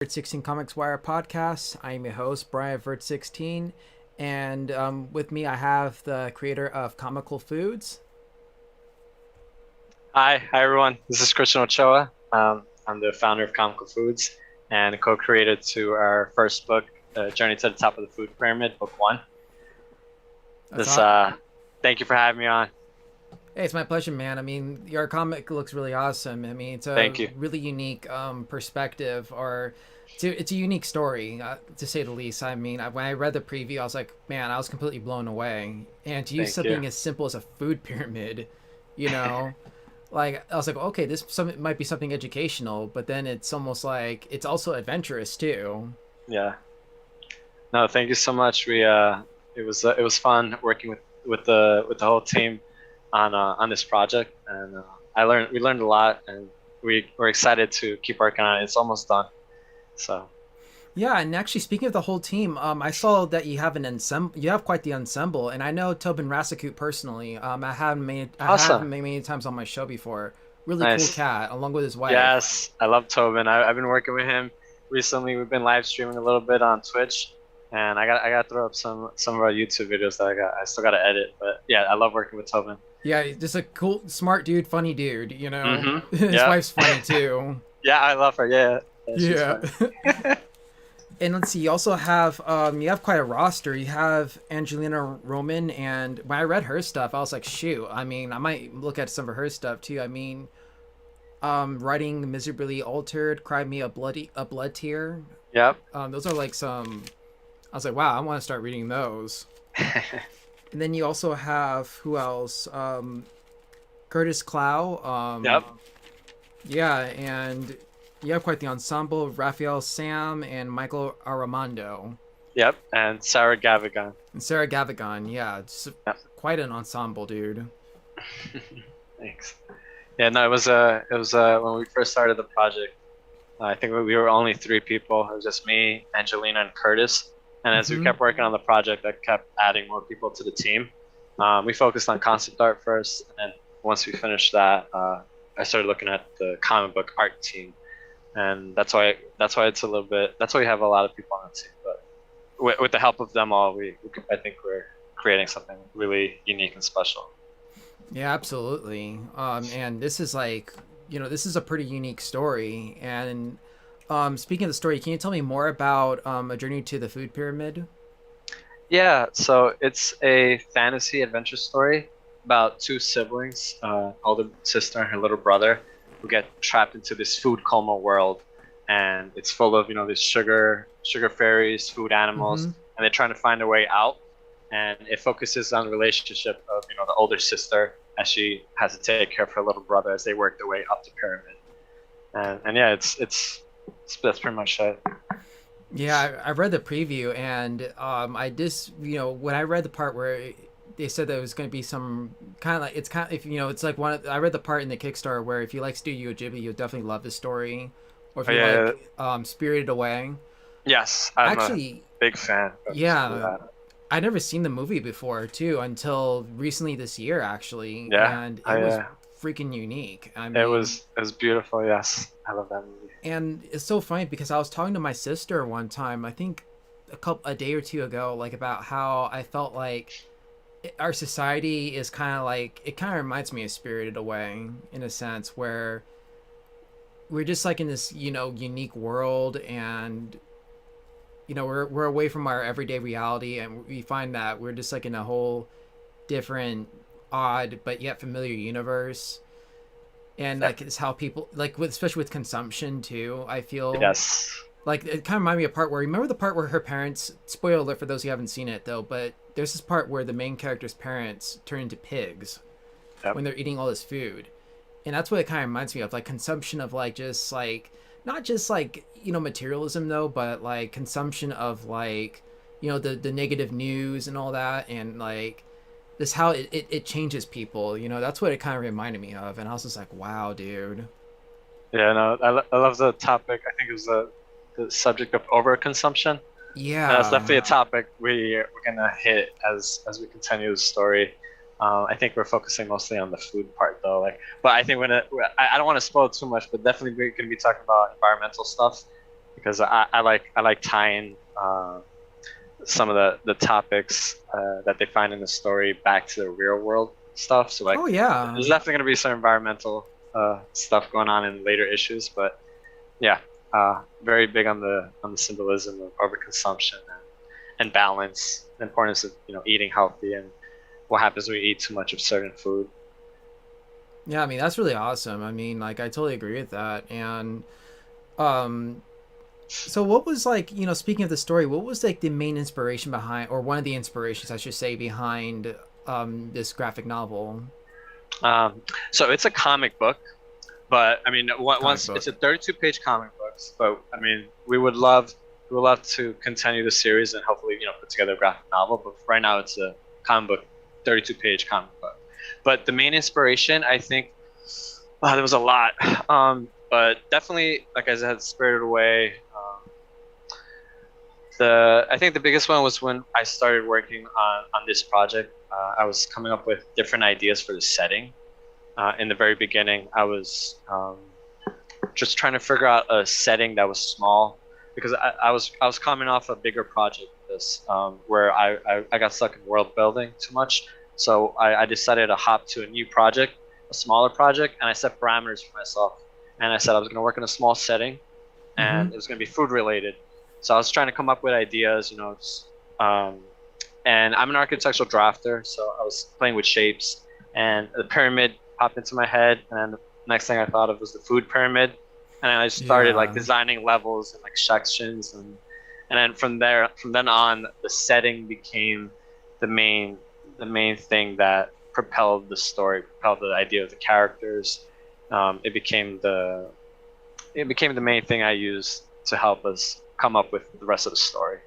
Vert16 Comics Wire podcast. I'm your host, Brian Vert16, and with me I have the creator of Comical Foods. Hi everyone. This is Christian Ochoa. I'm the founder of Comical Foods and co-creator to our first book, Journey to the Top of the Food Pyramid, Book One. That's This, all. Thank you for having me on. Hey, it's my pleasure, man. I mean, your comic looks really awesome. I mean, it's a Thank you. really unique perspective, or it's a unique story, to say the least. I mean, when I read the preview, I was like, man, I was completely blown away. And to use Thank you. something as simple as a food pyramid, you know, like I was like, okay, might be something educational, but then it's almost like it's also adventurous too. Yeah. No, thank you so much. It was fun working with the whole team on this project, and we learned a lot, and we're excited to keep working on it. It's almost done. So. Yeah, and actually, speaking of the whole team, I saw that you have an ensemble. You have quite the ensemble, and I know Tobin Rasakut personally. I had Awesome. him many times on my show before. Really cool Nice. cat, along with his wife. Yes, I love Tobin. I've been working with him recently. We've been live streaming a little bit on Twitch, and I got to throw up some of our YouTube videos that I still got to edit. But yeah, I love working with Tobin. Yeah, just a cool, smart dude, funny dude. You know, Mm-hmm. his Yeah. wife's funny too. Yeah, I love her. Yeah, yeah, she's Yeah. funny. And let's see, you have quite a roster. You have Angelina Roman, and when I read her stuff, I was like, shoot. I mean, I might look at some of her stuff too. I mean, writing Miserably Altered, Cry Me a Blood Tear. Yep. Those are like some. I was like, wow, I want to start reading those. And then you also have who else? Curtis Clow. Yep. Yeah, and you have quite the ensemble: Raphael Sam and Michael Armando Yep. And Sarah Gavigan. and Sarah Gavigan. Yeah, it's Yep. quite an ensemble, dude. Thanks. Yeah, no, it was when we first started the project. I think we were only three people. It was just me, Angelina, and Curtis. And as we Mhm. kept working on the project, I kept adding more people to the team. We focused on concept art first, and then once we finished that, I started looking at the comic book art team, and that's why it's a little bit. That's why we have a lot of people on the team. But with the help of them all, I think we're creating something really unique and special. Yeah, absolutely. And this is like, this is a pretty unique story. And speaking of the story, can you tell me more about A Journey to the Food Pyramid? Yeah, so it's a fantasy adventure story about two siblings, older sister and her little brother, who get trapped into this food coma world, and it's full of these sugar fairies, food animals, Mm-hmm. and they're trying to find a way out. And it focuses on the relationship of the older sister as she has to take care of her little brother as they work their way up the pyramid. And yeah, it's that's pretty much it. Yeah, I read the preview, and I just, when I read the part where they said that it was going to be some kind of like, it's kind of, if it's like I read the part in the Kickstarter where if you like Studio Ghibli, you'll definitely love the story, or if Oh, you yeah, like Spirited Away. yes, I'm a Actually, big fan of yeah, that. I never seen the movie before too until recently this year actually, Yeah, and it I was freaking unique. I it mean, was beautiful. Yes, I love that movie. and it's so funny because I was talking to my sister one time, I think a day or two ago, like about how I felt like our society is kind of like, it kind of reminds me of Spirited Away in a sense where we're just like in this, unique world, and we're away from our everyday reality, and we find that we're just like in a whole different, odd but yet familiar universe. And Yeah. like it's how people like especially with consumption too, I feel Yes. like it kind of reminded me of a part where, remember the part where her parents, spoiler alert for those who haven't seen it though, but there's this part where the main character's parents turn into pigs Yep. when they're eating all this food. And that's what it kind of reminds me of, like consumption of like just like, not just like, materialism though, but like consumption of like, the negative news and all that, and like this how it changes people, that's what it kind of reminded me of. And I was just like, wow, dude. Yeah. No, I love the topic. I think it was the subject of overconsumption. And that's Yeah. definitely a topic we're gonna hit as we continue the story. I think we're focusing mostly on the food part though. But I think I don't want to spoil too much, but definitely we're gonna be talking about environmental stuff because I like tying some of the topics that they find in the story back to the real world stuff. So like Oh yeah. there's definitely going to be some environmental stuff going on in later issues, but yeah, very big on the symbolism of overconsumption and balance, the importance of eating healthy and what happens when we eat too much of certain food. Yeah, I mean that's really awesome. I mean, like I totally agree with that. And um so what was like, speaking of the story, what was like the main inspiration behind, or one of the inspirations I should say, behind this graphic novel? Um, so it's a comic book, but I mean, Comic once it's book. a 32-page comic books, but I mean, we would love to continue the series and hopefully, put together a graphic novel. But right now, it's a comic book, 32-page comic book. But the main inspiration, I think, there was a lot. But definitely, like I said, Spirited Away. The I think the biggest one was when I started working on this project. I was coming up with different ideas for the setting. In the very beginning, I was just trying to figure out a setting that was small because I was coming off a bigger project, this where I got stuck in world building too much. So I decided to hop to a new project, a smaller project, and I set parameters for myself. And I said I was going to work in a small setting, Mm-hmm. and it was going to be food related. So I was trying to come up with ideas, um, and I'm an architectural drafter, so I was playing with shapes, and the pyramid popped into my head, and then the next thing I thought of was the food pyramid, and I started like Yeah. designing levels and like sections, and then from then on, the setting became the main the main thing that propelled the story, propelled the idea of the characters. It became the main thing I used to help us come up with the rest of the story.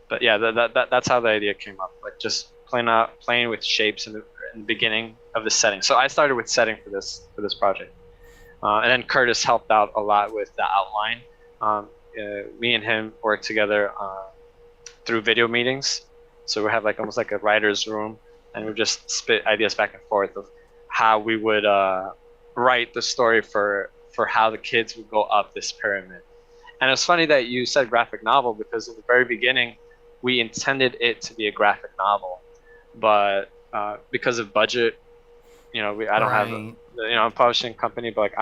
But yeah, that's how the idea came up. Like just playing with shapes in the beginning of the setting. So I started with setting for this project, and then Curtis helped out a lot with the outline. Me and him worked together through video meetings. So we have like almost like a writer's room, and we just spit ideas back and forth of how we would write the story for how the kids would go up this pyramid. And it's funny that you said graphic novel because in the very beginning, we intended it to be a graphic novel, but because of budget, I don't have Right. a publishing company, but like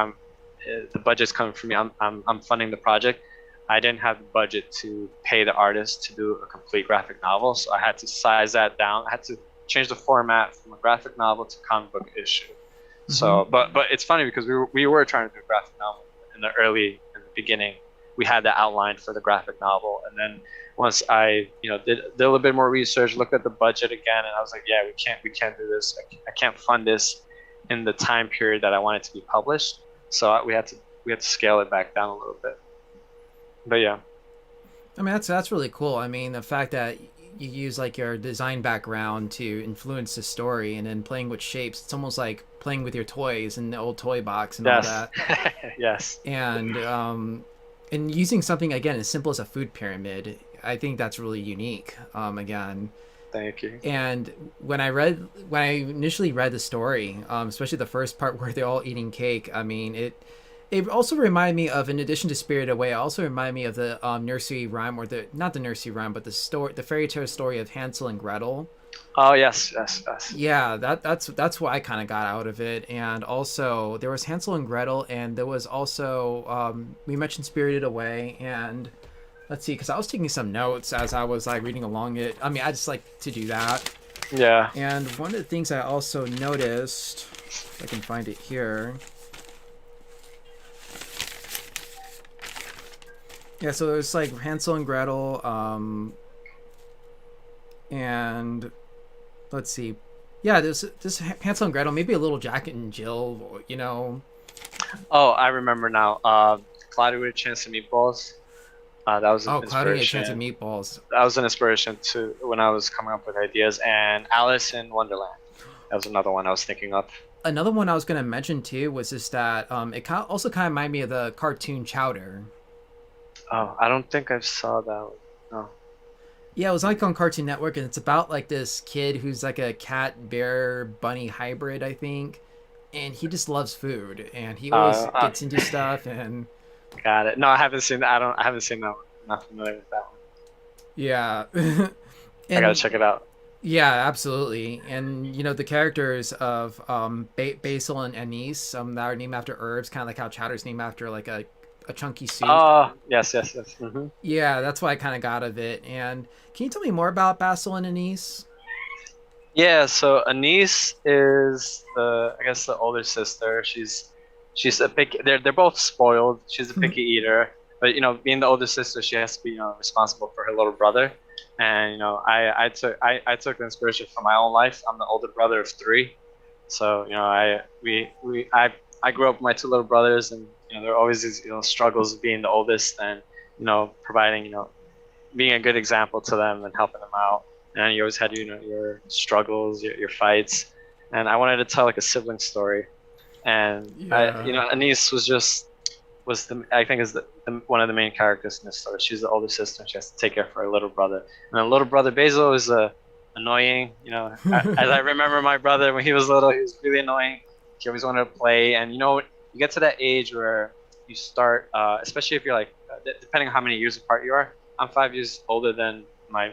the budget's coming from me. I'm funding the project. I didn't have the budget to pay the artist to do a complete graphic novel, so I had to size that down. I had to change the format from a graphic novel to comic book issue. Mm-hmm. So, but it's funny because we were trying to do a graphic novel in the beginning. We had the outline for the graphic novel, and then once I did a little bit more research, looked at the budget again, and I was like, yeah, we can't do this. I can't fund this in the time period that I want it to be published. So we had to scale it back down a little bit. But yeah, I mean that's really cool. I mean the fact that you use like your design background to influence the story, and then playing with shapes. It's almost like playing with your toys in the old toy box and all yes, that. yes, And using something again as simple as a food pyramid, I think that's really unique. Again, thank you. and when I initially read the story, especially the first part where they're all eating cake, I mean it also reminded me of, in addition to Spirited Away, it also reminded me of the nursery rhyme, or the not the nursery rhyme, but the fairy tale story of Hansel and Gretel. Oh yes, yes, yes. Yeah, that's what I kind of got out of it. And also there was Hansel and Gretel, and there was also we mentioned Spirited Away, and let's see, because I was taking some notes as I was like reading along it. I mean, I just like to do that. Yeah. And one of the things I also noticed, if I can find it here. Yeah, so there's like Hansel and Gretel, and let's see. Yeah, there's this Hansel and Gretel, maybe a little Jack and Jill. Oh, I remember now. Cloudy with a Chance of Meatballs. That was an Oh, Cloudy a Chance of inspiration. Meatballs. That was an inspiration to when I was coming up with ideas. And Alice in Wonderland. That was another one I was thinking of. Another one I was gonna mention too was just that also kind of reminded me of the cartoon Chowder. Oh, I don't think I saw that one. No. Yeah, it was like on Cartoon Network, and it's about like this kid who's like a cat bear bunny hybrid, I think, and he just loves food, and he always Uh, uh, gets into stuff, and Got it. No, I haven't seen that. I haven't seen that one. I'm not familiar with that one. Yeah. I gotta And check it out. yeah, absolutely. And the characters of Basil and Anise, that are named after herbs, kind of like how Chowder's named after like a chunky soup. Oh, yes, yes, yes. Yeah, that's what I kind of got of it. And can you tell me more about Basil and Anise? Yeah, so Anise is I guess the older sister. She's a picky. They're both spoiled. She's a picky eater, but being the older sister, she has to be responsible for her little brother. And I took the inspiration from my own life. I'm the older brother of three, so I grew up with my two little brothers, and there are always these struggles of being the oldest, and providing being a good example to them and helping them out. And you always had your struggles, your fights, and I wanted to tell like a sibling story. And Yeah. Anise was the I think is the one of the main characters in this story. She's the older sister, and she has to take care of her little brother. And the little brother Basil is annoying. As I remember my brother when he was little, he was really annoying. He always wanted to play, and you get to that age where you start, especially if you're like, depending on how many years apart you are. I'm 5 years older than my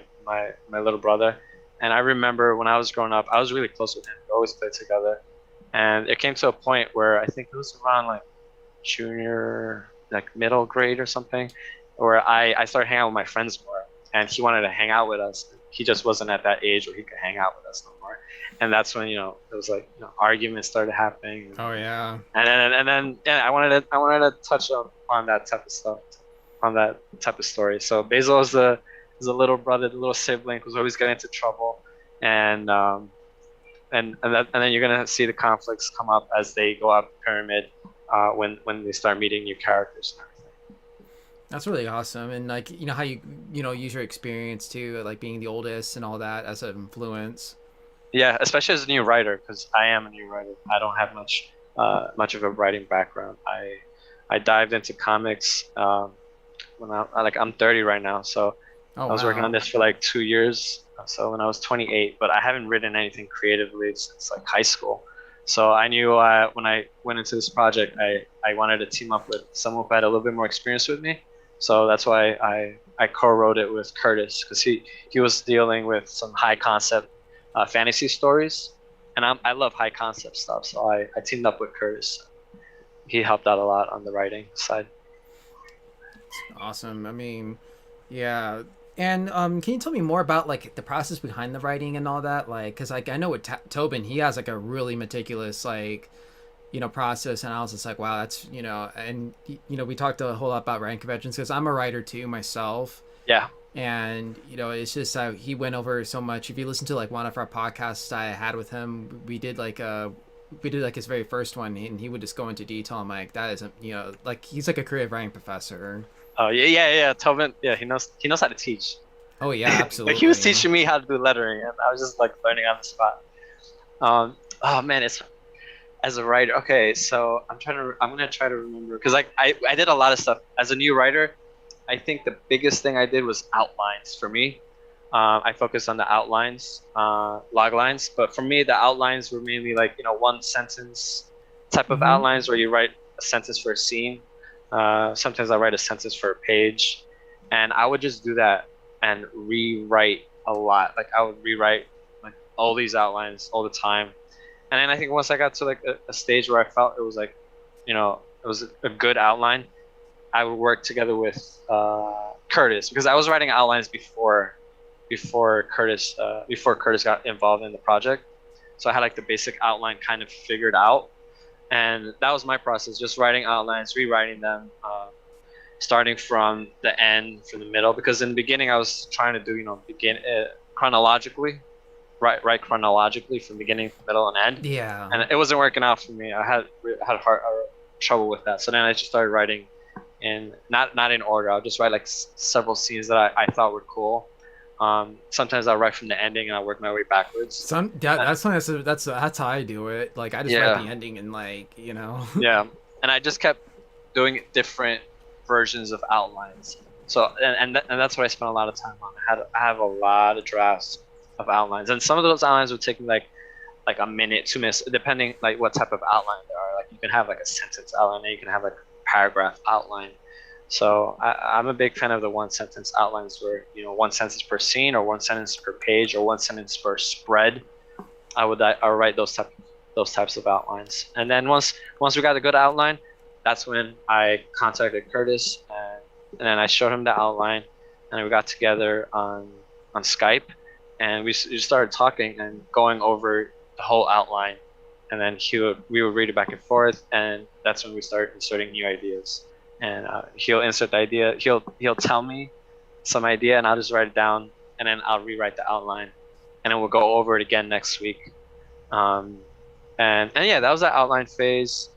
little brother, and I remember when I was growing up, I was really close with him. We always played together, and it came to a point where I think it was around like junior, like middle grade or something, where I started hanging out with my friends more, and he wanted to hang out with us. He just wasn't at that age where he could hang out with us no more, and that's when it was like arguments started happening. Oh yeah. And then yeah, I wanted to touch on that type of stuff, on that type of story. So Basil is a little brother, the little sibling who's always getting into trouble, and and then you're gonna see the conflicts come up as they go up the pyramid, when they start meeting new characters and everything. That's really awesome. And like, how you use your experience too, like being the oldest and all that as an influence. Yeah, especially as a new writer, because I am a new writer. I don't have much of a writing background. I dived into comics, when I'm 30 right now, so Oh I was working wow. on this for like 2 years. So when I was 28, but I haven't written anything creatively since like high school. So I knew, when I went into this project, I wanted to team up with someone who had a little bit more experience with me. So that's why I co-wrote it with Curtis, because he was dealing with some high concept, fantasy stories, and I love high concept stuff. So I teamed up with Curtis. He helped out a lot on the writing side. Awesome. I mean, yeah. And can you tell me more about like the process behind the writing and all that? Like, cause like I know with Tobin, he has like a really meticulous like process, and I was just like, wow, that's and we talked a whole lot about writing conventions because I'm a writer too myself, Yeah. and it's just how he went over so much. If you listen to like one of our podcasts I had with him, we did like his very first one, and he would just go into detail. I'm like, that isn't like he's like a creative writing professor. Oh yeah, yeah, yeah. Tobin, yeah, he knows how to teach. Oh yeah, Like he was absolutely. teaching me how to do lettering, and I was just like learning on the spot. Oh man, it's as a writer. Okay, so I'm gonna try to remember, because like I did a lot of stuff as a new writer. I think the biggest thing I did was outlines for me. I focused on the outlines, log lines, but for me the outlines were mainly like one sentence type of Mm-hmm. outlines where you write a sentence for a scene. Sometimes I write a sentence for a page, and I would just do that and rewrite a lot. Like I would rewrite like all these outlines all the time. And then I think once I got to like a stage where I felt it was like, it was a good outline, I would work together with, Curtis, because I was writing outlines before Curtis got involved in the project. So I had like the basic outline kind of figured out, and that was my process, just writing outlines, rewriting them, starting from the end, from the middle, because in the beginning I was trying to do begin chronologically, right chronologically from beginning, middle, and end, Yeah. and it wasn't working out for me. I had hard trouble with that. So then I just started writing in not in order. I'll just write like several scenes that I thought were cool. Sometimes I'll write from the ending and I'll work my way backwards. Uh, That's how I do it. Like I just write yeah, the ending and yeah, and I just kept doing different versions of outlines. So and that's what I spent a lot of time on. I have a lot of drafts of outlines, and some of those outlines would take me like a minute, 2 minutes, depending like what type of outline there are. Like you can have like a sentence outline, and you can have like a paragraph outline. So I'm a big fan of the one sentence outlines where, one sentence per scene or one sentence per page or one sentence per spread. I'll write those types of outlines. And then once we got a good outline, that's when I contacted Curtis, and then I showed him the outline, and we got together on Skype, and we started talking and going over the whole outline, and then we would read it back and forth, and that's when we started inserting new ideas. And he'll insert the idea. He'll tell me some idea, and I'll just write it down, and then I'll rewrite the outline, and then we'll go over it again next week. And yeah, that was the outline phase.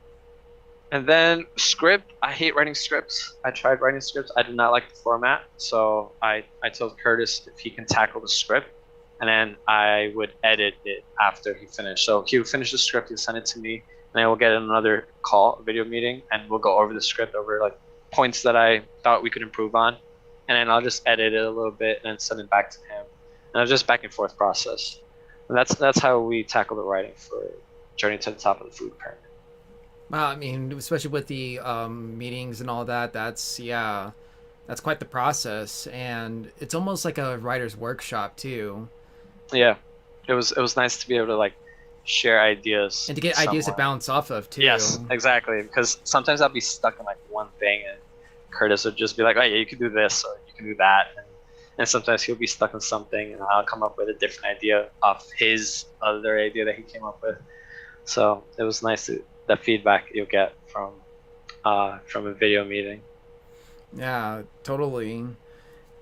And then script, I hate writing scripts. I tried writing scripts. I did not like the format. So I told Curtis if he can tackle the script, and then I would edit it after he finished. So he would finish the script, he'll send it to me, and then we'll get another call, a video meeting, and we'll go over the script, over like points that I thought we could improve on. And then I'll just edit it a little bit and then send it back to him. And it's just back and forth process. And that's how we tackle the writing for Journey to the Top of the Food Pyramid. Well, I mean, especially with the meetings and all that, that's quite the process, and it's almost like a writer's workshop too. Yeah, it was nice to be able to like share ideas And to get with ideas to someone. bounce off of too. Yes, exactly. Because sometimes I'll be stuck in like one thing, and Curtis would just be like, "Oh yeah, you can do this or you can do that," and sometimes he'll be stuck in something, and I'll come up with a different idea off his other idea that he came up with. So it was nice the feedback you'll get from a video meeting. Yeah, totally.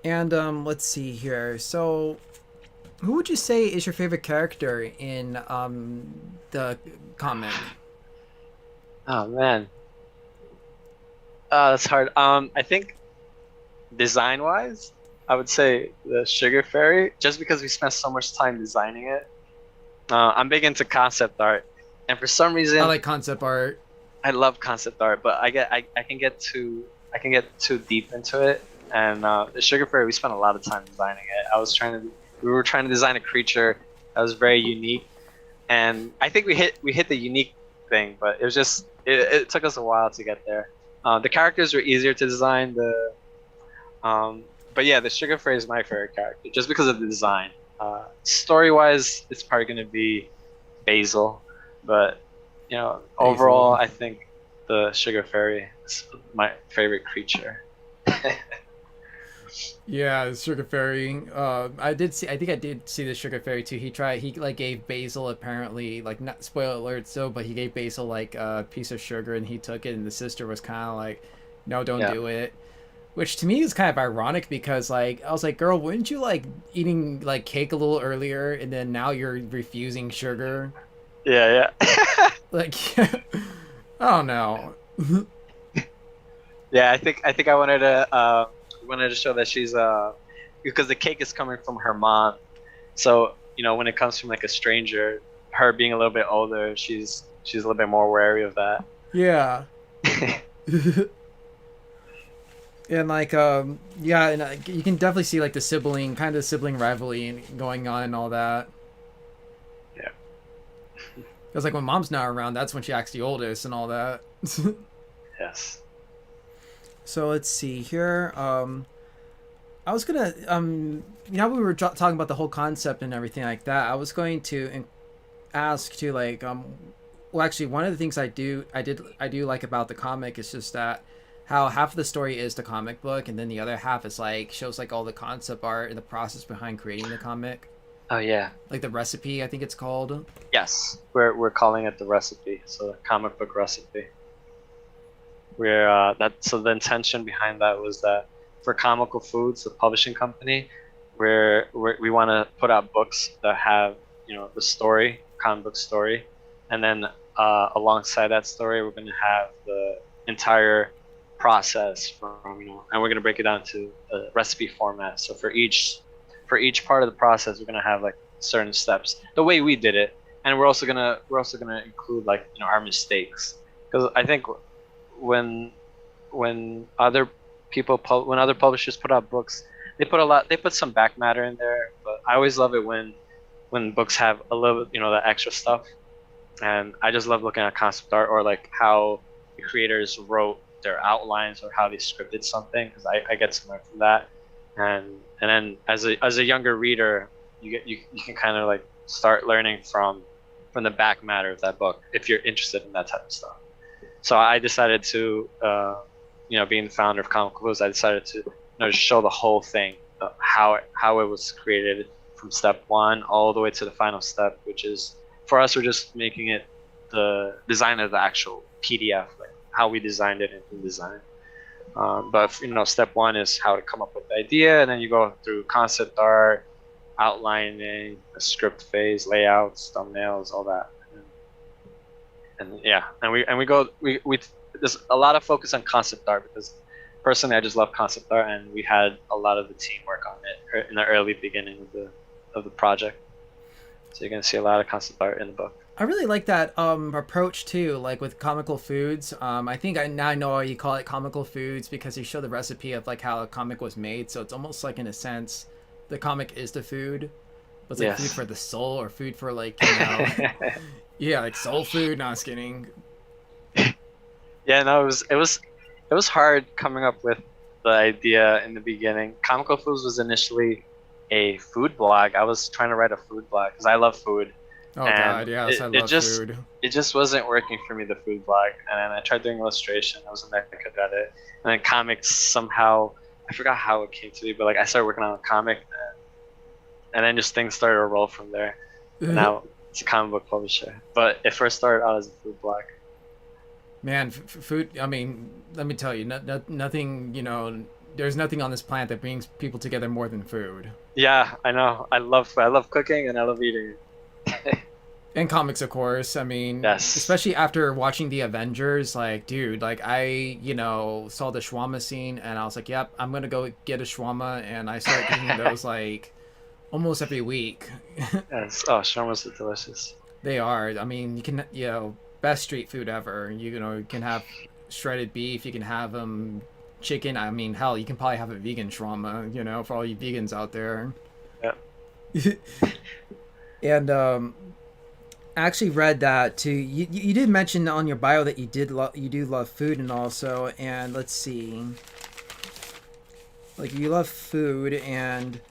And let's see here. So, who would you say is your favorite character in the comic? Oh man, that's hard. I think design wise, I would say the Sugar Fairy, just because we spent so much time designing it. I'm big into concept art, and for some reason, I like concept art. I love concept art, but I can get too deep into it. And the Sugar Fairy, we spent a lot of time designing it. We were trying to design a creature that was very unique, and I think we hit the unique thing, but it took us a while to get there. The characters were easier to design. But yeah, the Sugar Fairy is my favorite character just because of the design. Story wise, it's probably going to be Basil, but overall, I think the Sugar Fairy is my favorite creature. Yeah, the Sugar Fairy. I did see. I think I did see the Sugar Fairy too. He like gave Basil, apparently, like, not spoiler alert, so, but he gave Basil like a piece of sugar and he took it, and the sister was kind of like, no, don't Yeah. do it. Which to me is kind of ironic because, like, I was like, girl, wouldn't you like eating like cake a little earlier, and then now you're refusing sugar? Yeah, yeah. Like, I don't know. Yeah, I think I wanted to show that she's because the cake is coming from her mom. So, when it comes from like a stranger, her being a little bit older, she's a little bit more wary of that. Yeah. And like yeah, and you can definitely see like the sibling rivalry going on and all that. Yeah. Because like when mom's not around, that's when she acts the oldest and all that. Yes. So let's see here. I was gonna we were talking about the whole concept and everything like that. I was going to ask to like well, actually, one of the things I do like about the comic is just that how half of the story is the comic book, and then the other half is like shows like all the concept art and the process behind creating the comic, Oh yeah. like the recipe, I think it's called. Yes. We're calling it the recipe. So the comic book recipe. So the intention behind that was that for Comical Foods, the publishing company, we want to put out books that have the story, comic book story, and then alongside that story, we're going to have the entire process and we're going to break it down to a recipe format. So for each part of the process, we're going to have like certain steps, the way we did it, and we're also gonna include like our mistakes, because I think when other when other publishers put out books, they put some back matter in there, but I always love it when books have a little the extra stuff, and I just love looking at concept art or like how the creators wrote their outlines or how they scripted something, because I get to learn from that. And then as a younger reader, you can kind of like start learning from the back matter of that book if you're interested in that type of stuff. So I decided to, being the founder of Comic Books, I decided to show the whole thing, how it was created from step one all the way to the final step, which is, for us, we're just making it the design of the actual PDF, like how we designed it in design. But step one is how to come up with the idea, and then you go through concept art, outlining, a script phase, layouts, thumbnails, all that. And there's a lot of focus on concept art, because personally I just love concept art, and we had a lot of the team work on it in the early beginning of the project. So you're gonna see a lot of concept art in the book. I really like that approach too, like with comical foods. I think I now know why you call it comical foods, because you show the recipe of like how a comic was made. So it's almost like, in a sense, the comic is the food, but it's like food for the soul, or food for like, yeah, like soul food. No, I was kidding. Yeah, no, it was hard coming up with the idea in the beginning. Comical Foods was initially a food blog. I was trying to write a food blog because I love food. Oh God, yes, I love food. It just wasn't working for me, the food blog. And then I tried doing illustration. I wasn't that good at it. And then comics, somehow, I forgot how it came to me, but like I started working on a comic, and then just things started to roll from there. And now it's a comic book publisher. But it first started out as a food blog. Man, food. I mean, let me tell you, nothing. There's nothing on this planet that brings people together more than food. Yeah, I know. I love cooking, and I love eating. And comics, of course. I mean, yes. Especially after watching the Avengers, like, dude, like I, saw the shawarma scene, and I was like, yep, I'm gonna go get a shawarma, and I started eating those like almost every week. Yes. Oh, shawarmas are delicious. They are. I mean, you can, best street food ever. You can have shredded beef. You can have chicken. I mean, hell, you can probably have a vegan shawarma. For all you vegans out there. Yeah. And I actually read that too. You did mention on your bio that you do love food, and also, and let's see, like you love food, and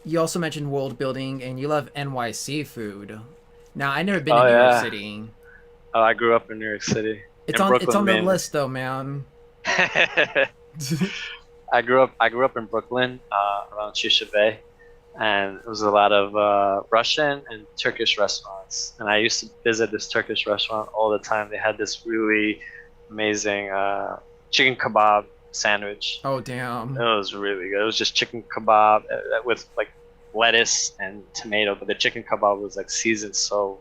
you also mentioned world building, and you love NYC food. Now, I never been in New York City. Oh, I grew up in New York City. It's on the list though, man. I grew up in Brooklyn, around Shisha Bay, and it was a lot of Russian and Turkish restaurants. And I used to visit this Turkish restaurant all the time. They had this really amazing chicken kebab sandwich. Oh, damn. It was really good. It was just chicken kebab with like lettuce and tomato, but the chicken kebab was like seasoned, so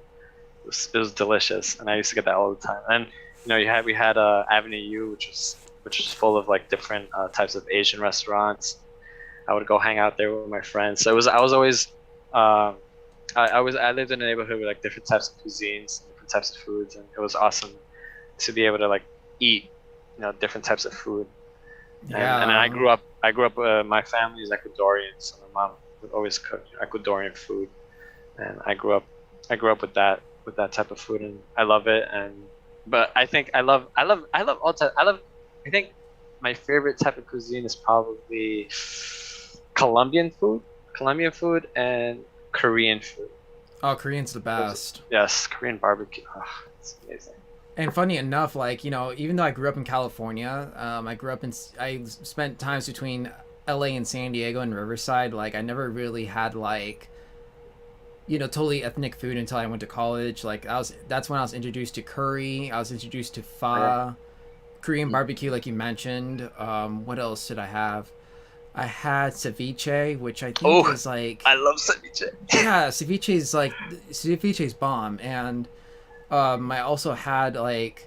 it was delicious. And I used to get that all the time. And we had Avenue U, which was full of like different types of Asian restaurants. I would go hang out there with my friends. So I was always I lived in a neighborhood with like different types of cuisines, different types of foods, and it was awesome to be able to like eat different types of food. Yeah. And then I grew up. My family is Ecuadorian, so my mom would always cook Ecuadorian food, and I grew up with that type of food, and I love it. But I think I love all types. I think my favorite type of cuisine is probably Colombian food, and Korean food. Oh, Korean's the best. Yes, Korean barbecue. Oh, it's amazing. And funny enough, like, even though I grew up in California, I spent times between LA and San Diego and Riverside. Like, I never really had like, totally ethnic food until I went to college. Like, that's when I was introduced to curry. I was introduced to pho, Korean barbecue, like you mentioned. What else did I have? I had ceviche, which I think is like, I love ceviche. Yeah, ceviche's bomb. And I also had like,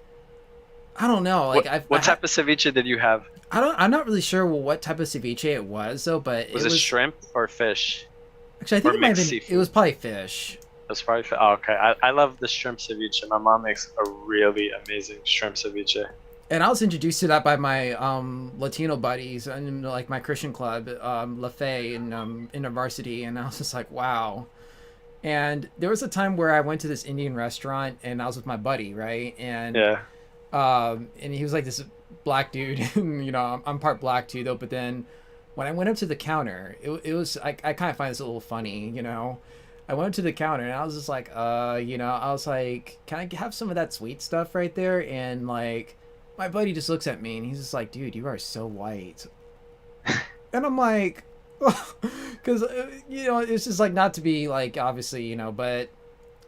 I don't know, like what type of ceviche did you have? I'm not really sure what type of ceviche it was though, but was it shrimp or fish? Actually, I think it might have been, it was probably fish. It was probably fish. Oh, okay. I love the shrimp ceviche. My mom makes a really amazing shrimp ceviche. And I was introduced to that by my Latino buddies and like my Christian club, La Fe in a varsity, and I was just like, wow. And there was a time where I went to this Indian restaurant and I was with my buddy, right? And and he was like this black dude. You know, I'm part black too though. But then when I went up to the counter, it was I kind of find this a little funny. You know, I went up to the counter and I was just like, you know, I was like, can I have some of that sweet stuff right there? And like, my buddy just looks at me and he's just like, dude, you are so white. And I'm like, because you know, it's just like not to be like obviously, you know, but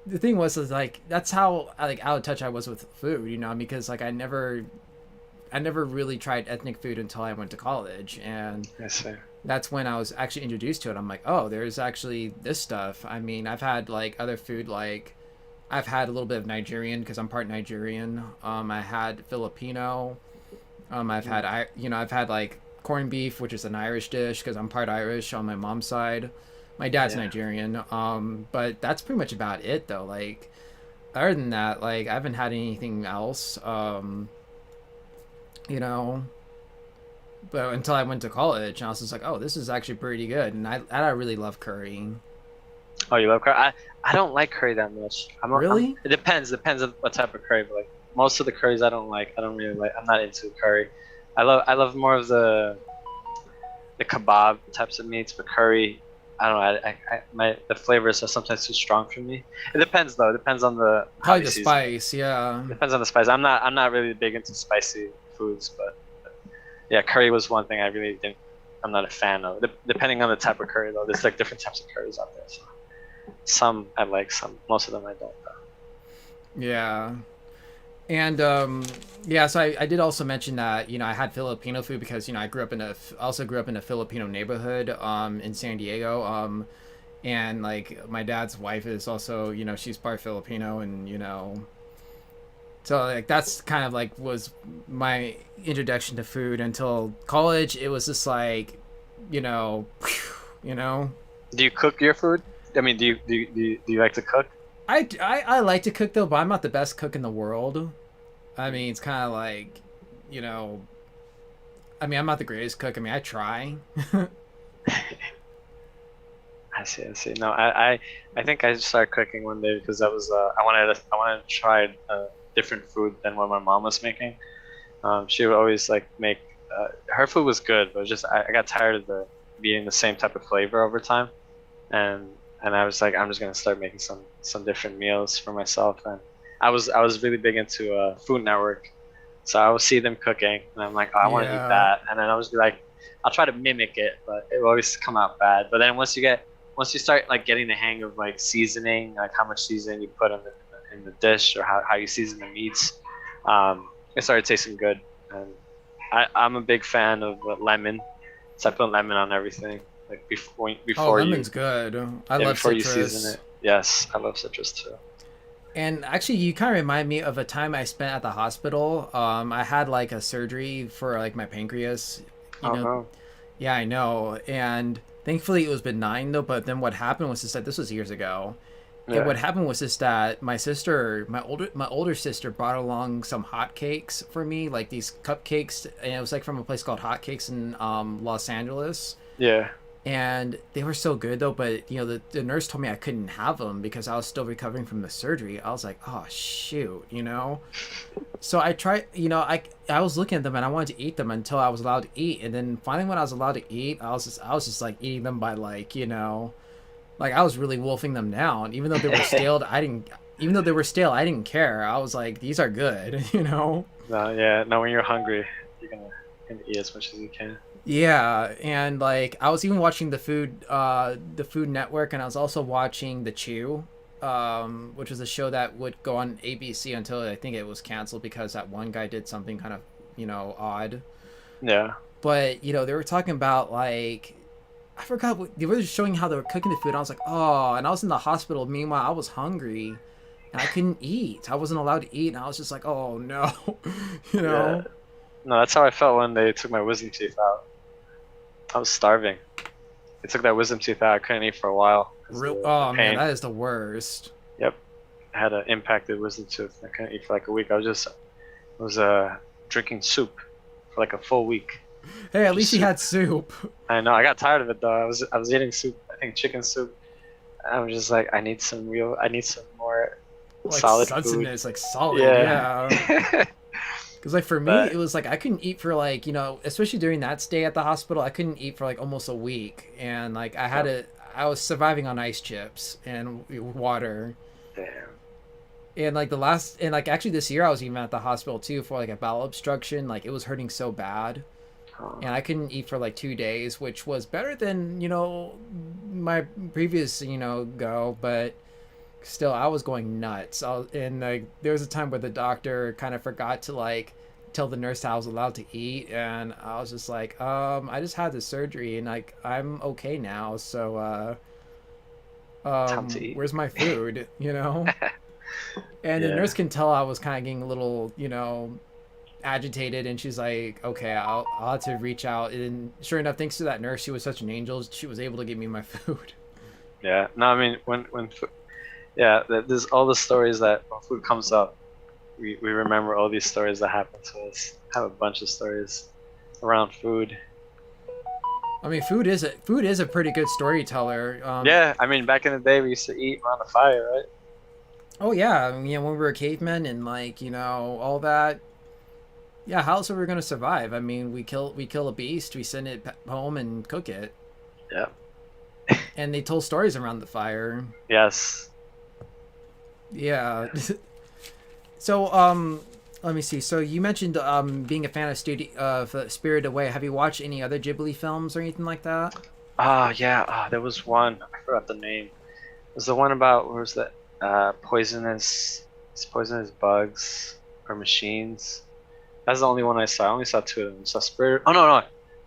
the thing was is like that's how like out of touch I was with food, you know, because like I never really tried ethnic food until I went to college, and Yes, sir. that's when I was actually introduced to it. I'm like, oh, there's actually this stuff. I mean, I've had like other food, like I've had a little bit of Nigerian because I'm part Nigerian. I had Filipino. I've had you know I've had like corned beef, which is an Irish dish because I'm part Irish on my mom's side. My dad's Yeah. Nigerian. But that's pretty much about it though. Like other than that, like I haven't had anything else. You know, but until I went to college, and I was just like, oh, this is actually pretty good, and I really love curry. Oh, you love curry? I don't like curry that much. Really? It depends on what type of curry. But like most of the curries, I don't like. I don't really like. I'm not into curry. I love more of the kebab types of meats, but curry. I don't know. The flavors are sometimes too strong for me. It depends though. It depends on the how Probably you the season it. spice, yeah. Depends on the spice. I'm not really big into spicy foods, but yeah, curry was one thing I really didn't. I'm not a fan of. Depending on the type of curry though, there's like different types of curries out there. So some I like, some most of them I don't. Though. Yeah. And yeah, so I did also mention that you know I had Filipino food because you know I grew up in a also grew up in a Filipino neighborhood in San Diego and like my dad's wife is also you know she's part Filipino and you know so like that's kind of like was my introduction to food until college. It was just like you know you know Do you cook your food? I mean, do you like to cook? I like to cook though, but I'm not the best cook in the world. I mean, it's kind of like, you know, I mean, I'm not the greatest cook. I mean, I try. I see. I see. No, I think I just started cooking one day because I wanted to try a different food than what my mom was making. She would always like make her food was good, but just I got tired of the being the same type of flavor over time, and I was like I'm just gonna start making some different meals for myself, and I was really big into Food Network, so I would see them cooking, and I'm like oh, I want to eat Yeah. that, and then I was like I'll try to mimic it, but it will always come out bad. But then once you start like getting the hang of like seasoning, like how much seasoning you put in the dish or how you season the meats, it started tasting good. And I'm a big fan of lemon, so I put lemon on everything. Like Oh, before you lemon's good. I yeah love before you season citrus. it. Yes, I love citrus too. And actually, you kind of remind me of a time I spent at the hospital. I had like a surgery for like my pancreas. You Oh know, no. yeah, I know. And thankfully, it was benign though. But then what happened was just that this was years ago. And Yeah. what happened was just that my sister, my older sister, brought along some hotcakes for me, like these cupcakes, and it was like from a place called Hotcakes in Los Angeles. Yeah. And they were so good though, but you know the nurse told me I couldn't have them because I was still recovering from the surgery. I was like, oh shoot, you know. So I tried, you know, I was looking at them and I wanted to eat them until I was allowed to eat, and then finally when I was allowed to eat, I was just like eating them by like you know like I was really wolfing them down, even though they were stale. I didn't, even though they were stale, I didn't care. I was like, these are good, you know. No. Yeah. No. When you're hungry, you're gonna eat as much as you can. Yeah, and like I was even watching the Food Network, and I was also watching The Chew, which was a show that would go on ABC until I think it was canceled because that one guy did something kind of you know odd. Yeah. But you know they were talking about like I forgot they were showing how they were cooking the food. I was like, oh, and I was in the hospital. Meanwhile, I was hungry and I couldn't eat. I wasn't allowed to eat, and I was just like, oh no, you Yeah. know. No, that's how I felt when they took my wisdom teeth out. I was starving. They took that wisdom tooth out. I couldn't eat for a while because Real. the Oh man, pain. that is the worst. Yep, I had an impacted wisdom tooth. I couldn't eat for like a week. I was drinking soup for like a full week. Hey, at Just least you soup. had soup. I know. I got tired of it though. I was eating soup. I think chicken soup. I was just like, I need some more Like solid food. sustenance, like solid. Yeah. Yeah. Because like for me, it But was like I couldn't eat for like, especially during that stay at the hospital, I couldn't eat for like almost a week, and like yeah, I was surviving on ice chips and water. damn. And like the last, and like actually this year I was even at the hospital too for like a bowel obstruction. Like it was hurting so bad, Uh, and I couldn't eat for like 2 days, which was better than my previous go, but still I was going nuts. And like there was a time where the doctor kind of forgot to like tell the nurse I was allowed to eat, and I was just like, I just had this surgery and like I'm okay now, so time to eat. where's my food, And the Yeah. nurse can tell I was kind of getting a little, agitated, and she's like, okay, I'll have to reach out. And sure enough, thanks to that nurse, she was such an angel, she was able to give me my food. Yeah. No, I mean yeah, there's all the stories that when food comes up, we remember all these stories that happened to us. I have a bunch of stories around food. I mean, food is a pretty good storyteller. Yeah, I mean back in the day we used to eat around the fire, right? Oh yeah, I mean, when we were cavemen and like all that. Yeah, how else are we gonna survive? I mean, we kill a beast, we send it home and cook it, Yeah. and they told stories around the fire. Yes. Yeah. So let me see. So you mentioned being a fan of Spirited Away. Have you watched any other Ghibli films or anything like that? Yeah. There was one. I forgot the name. It was the one about what was that? Poisonous bugs or machines. That's the only one I saw. I only saw two of them. So Spirit. Oh no.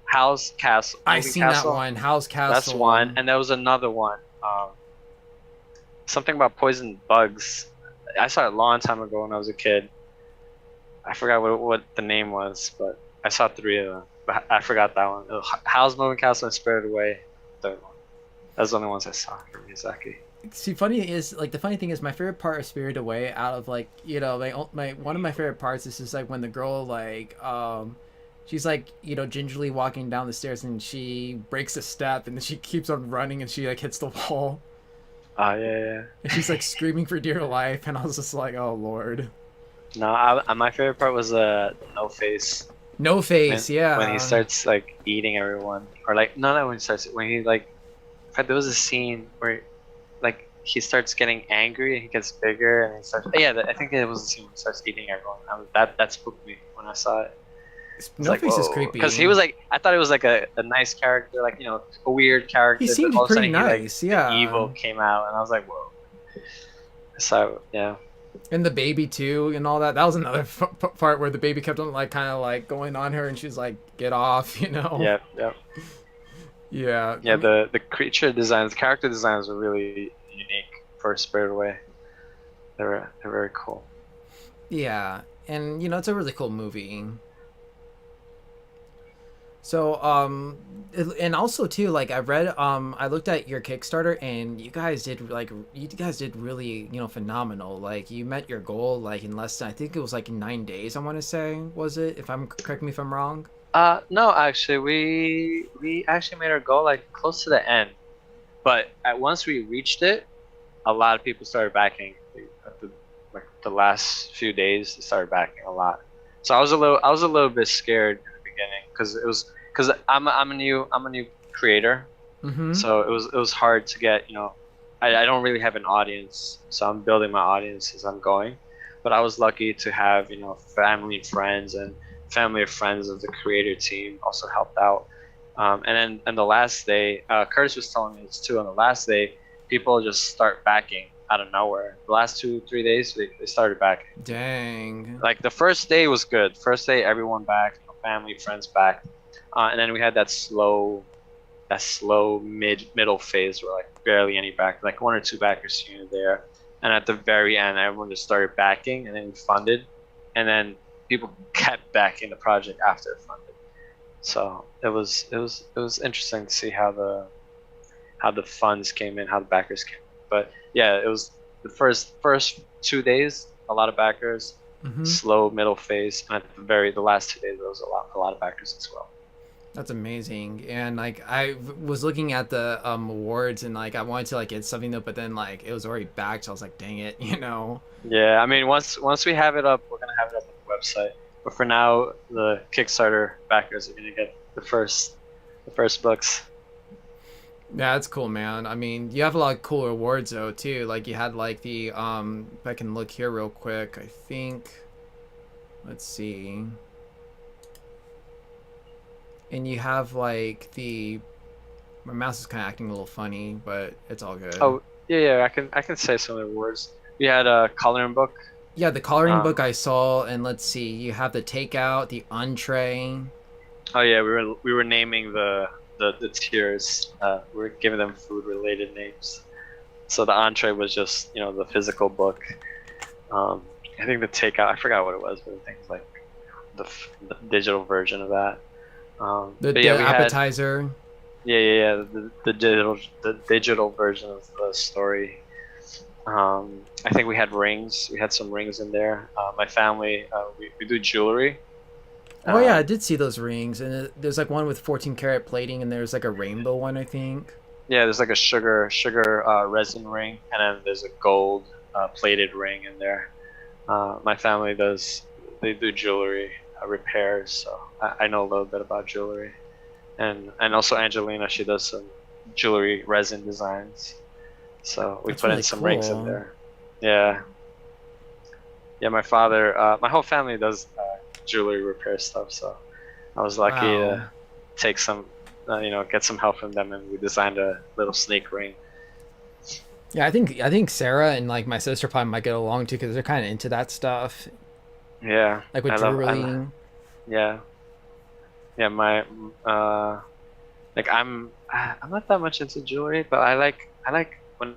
House Castle. I Moving seen Castle. that one, House Castle. That's one, and there was another one. Something about poison bugs. I saw it a long time ago when I was a kid. I forgot what the name was, but I saw three of them. But I forgot that one. Howl's Moving Castle and Spirited Away. Third one. That's the only ones I saw from Miyazaki. See, the funny thing is my favorite part of Spirited Away, out of like my one of my favorite parts is just like when the girl like she's like gingerly walking down the stairs and she breaks a step and then she keeps on running and she like hits the wall Yeah. and she's like screaming for dear life, and I was just like, oh lord. No, my favorite part was No Face. No Face, yeah. When he starts like eating everyone, or like no, not when he starts. When he like, in fact, there was a scene where like he starts getting angry and he gets bigger and he starts. Yeah, I think it was the scene where he starts eating everyone. That spooked me when I saw it. No like, Face is creepy because he was like, I thought it was like a nice character, like a weird character. He seemed but all of a pretty sudden nice, he, like, yeah. the evil came out, and I was like, whoa. So yeah. And the baby too and all that. That was another part where the baby kept on like kind of like going on her and she's like, get off. Yep. Yeah. Yeah, I mean, the creature designs, character designs were really unique for Spirited Away. They're very cool. yeah, and it's a really cool movie. So and also too, like I read I looked at your Kickstarter and you guys did really phenomenal. Like you met your goal like in less than, I think it was like in 9 days, I want to say, was it, if I'm correct me if I'm wrong. No, actually, we actually made our goal like close to the end, but once we reached it, a lot of people started backing. At the last few days, they started backing a lot. So I was a little bit scared in the beginning because I'm a new creator, Mm-hmm. so it was hard to get I don't really have an audience, so I'm building my audience as I'm going. But I was lucky to have family and friends and family of friends of the creator team also helped out. And then the last day, Curtis was telling me this too. On the last day, people just start backing out of nowhere. The last 2-3 days, they started backing. Dang. Like the first day was good. First day, everyone backed, family, friends backed, and then we had that slow middle phase where like barely any back, like 1 or 2 backers here and there. And at the very end, everyone just started backing, and then we funded, and then people kept backing the project after it funded. So it was interesting to see how the funds came in, how the backers came in. But yeah, it was the first 2 days, a lot of backers, Mm-hmm. slow middle phase, and at the last 2 days there was a lot of backers as well. That's amazing. And like I was looking at the awards and like I wanted to like get something though, but then like it was already backed, so I was like, dang it. Yeah, I mean once we have it up, we're gonna have it up on the website. but for now, the Kickstarter backers are gonna get the first books. Yeah, that's cool, man. I mean, you have a lot of cool rewards though too. Like you had like the if I can look here real quick, I think let's see. And you have like the my mouse is kind of acting a little funny, but it's all good. Oh yeah, yeah, I can say some of the words. We had a coloring book. Yeah, the coloring Um, book I saw, and let's see, you have the takeout, the entree. oh yeah, we were naming the tiers. We were giving them food related names. So the entree was just the physical book. Um, I think the takeout, I forgot what it was, but I think it's like the digital version of that. But The yeah, we had appetizer. the digital version of the story. I think we had rings. We had some rings in there. My family, we do jewelry. Oh yeah, I Um, did see those rings, and there's like one with 14 karat plating, and there's like a rainbow one, I think. yeah, there's like a sugar resin ring, and then there's a gold plated ring in there. My family they do jewelry repairs, so I know a little bit about jewelry, and also Angelina, she does some jewelry resin designs. So we That's put in really some rings in cool. there. Yeah, yeah. My father, my whole family does jewelry repair stuff, so I was lucky Wow. to take some, get some help from them, and we designed a little snake ring. Yeah, I think Sarah and like my sister probably might get along too because they're kind of into that stuff, Yeah, like with jewelry. yeah, yeah. My like I'm not that much into jewelry, but I like when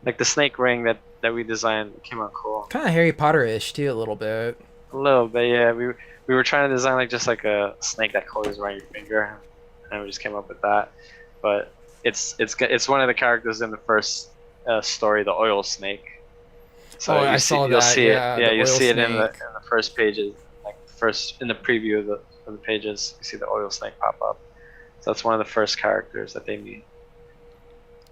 like the snake ring that we designed came out cool. Kind of Harry Potter-ish too, a little bit. A little bit, yeah. We were trying to design like just like a snake that coils around your finger, and we just came up with that. But it's one of the characters in the first story, the oil snake. Oh, So I saw you'll that. see it, Yeah, yeah, the you'll oil see it in snake. the first pages, like first in the preview of the pages. You see the oil snake pop up. So that's one of the first characters that they meet.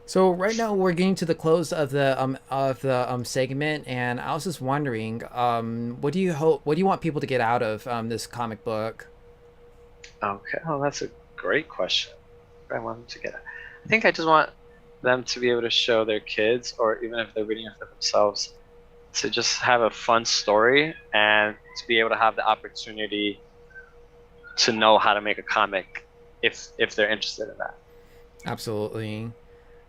So right now we're getting to the close of the segment, and I was just wondering, what do you want people to get out of this comic book? Okay, oh, that's a great question. I want them to get it. I think I just want them to be able to show their kids, or even if they're reading it for themselves, to just have a fun story and to be able to have the opportunity to know how to make a comic if they're interested in that. Absolutely.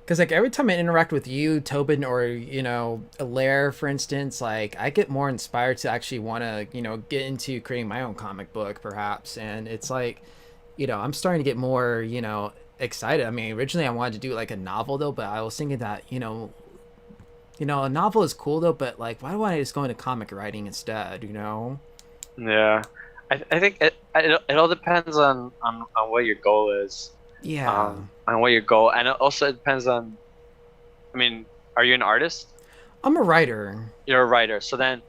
Because like every time I interact with you, Tobin, or Alaire, for instance, like I get more inspired to actually want to get into creating my own comic book, perhaps. And it's like, I'm starting to get more excited. I mean, originally I wanted to do like a novel though, but I was thinking that a novel is cool though, but like, why don't I just go into comic writing instead? Yeah, I think it all depends on what your goal is, Yeah, on what your goal, and it also depends on. I mean, are you an artist? I'm a writer. You're a writer, so then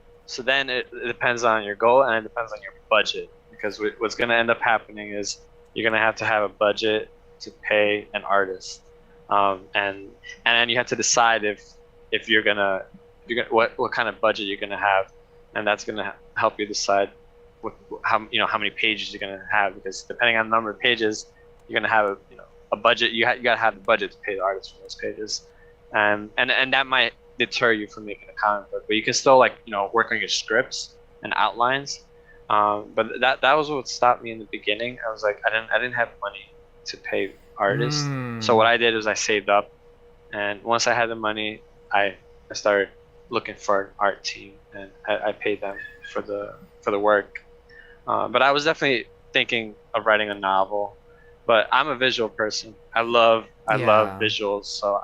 it depends on your goal and it depends on your budget, because what's going to end up happening is you're going to have a budget to pay an artist, and then you have to decide if you're gonna what kind of budget you're gonna have, and that's gonna help you decide how many pages you're gonna have, because depending on the number of pages you're gonna have a budget. You gotta have the budget to pay the artist for those pages, and that might deter you from making a comic book, but you can still work on your scripts and outlines. But that was what stopped me in the beginning. I was like, I didn't have money to pay artists, so what Mm. I did was I saved up, and once I had the money, I started looking for an art team, and I paid them for the work. But I was definitely thinking of writing a novel, but I'm a visual person. I love Yeah, visuals, so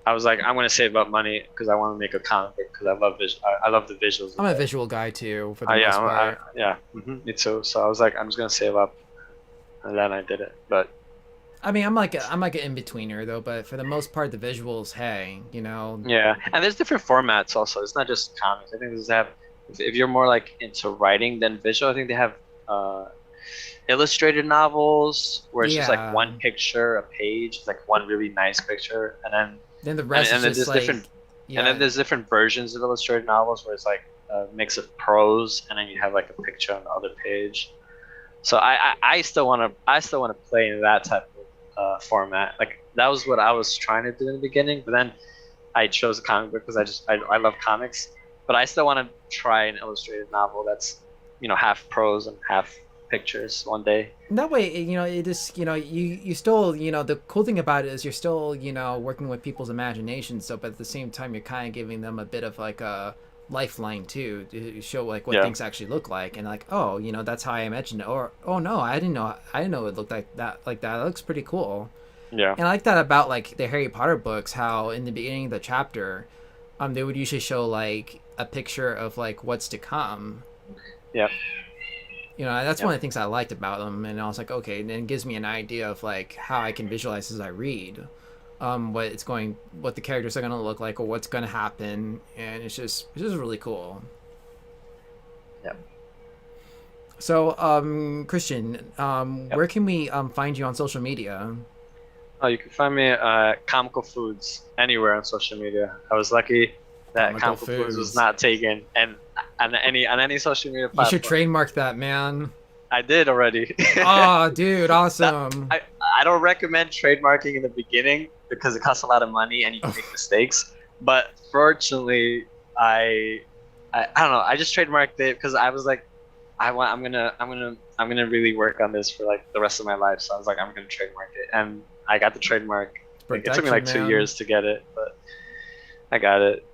I was like, I'm gonna save up money because I want to make a comic book because I love the visuals I'm of a it. visual guy too, for the Yeah, most part. yeah, me too. So I was like, I'm just gonna save up, and then I did it. But I mean, I'm like an in betweener though, but for the most part, the visuals, hey. yeah, and there's different formats also. It's not just comics. I think there's have if you're more like into writing than visual. I think they have uh, illustrated novels where it's just like Yeah. one picture a page, it's like one really nice picture, and then Then the rest is then just like, there's yeah, different versions of illustrated novels where it's like a mix of prose, and then you have like a picture on the other page. So I still want to play in that type of format. Like that was what I was trying to do in the beginning, but then I chose a comic book because I love comics. But I still want to try an illustrated novel that's half prose and half pictures one day. That way, it is, you still, the cool thing about it is you're still, working with people's imagination. So, but at the same time, you're kind of giving them a bit of like a lifeline too, to show like what Yeah, things actually look like, and like, oh, that's how I imagined it, or oh no, I didn't know it looked like that. Like that looks pretty cool. yeah, And I like that about like the Harry Potter books, how in the beginning of the chapter, they would usually show like a picture of like what's to come. yeah, That's yeah, one of the things I liked about them, and I was like, okay, and it gives me an idea of like how I can visualize as I read, what the characters are gonna look like, or what's gonna happen, and it's just really cool. yeah. So, Christian, Yep. where can we find you on social media? Oh, you can find me at Comical Foods anywhere on social media. I was lucky that Comical Comical Foods was Foods. not taken, and on any social media You should platform. trademark that, man. I did already. Oh, dude, that awesome. I I don't recommend trademarking in the beginning because it costs a lot of money and you can make mistakes. But fortunately, I don't know. I just trademarked it because I was like, I'm gonna really work on this for like the rest of my life. So I was like, I'm gonna trademark it, and I got the trademark. Like, it took me Protection, like two man. years to get it, but I got it.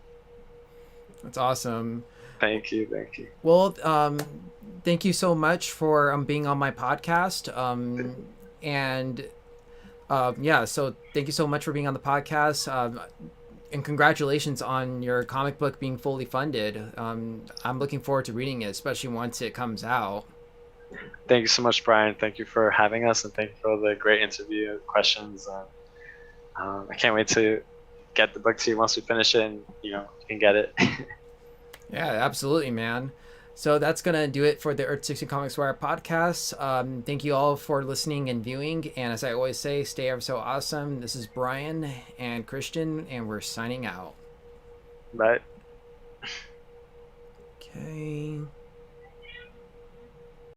That's awesome. Thank you, thank you. Well, thank you so much for being on my podcast. And yeah, so thank you so much for being on the podcast. And congratulations on your comic book being fully funded. I'm looking forward to reading it, especially once it comes out. Thank you so much, Brian. Thank you for having us, and thank you for the great interview questions. I can't wait to get the book to you once we finish it, and you can get it. Yeah, absolutely, man. So that's gonna do it for the Earth 60 Comics Wire podcast. Thank you all for listening and viewing. And as I always say, stay ever so awesome. This is Brian and Christian, and we're signing out. Bye. Okay.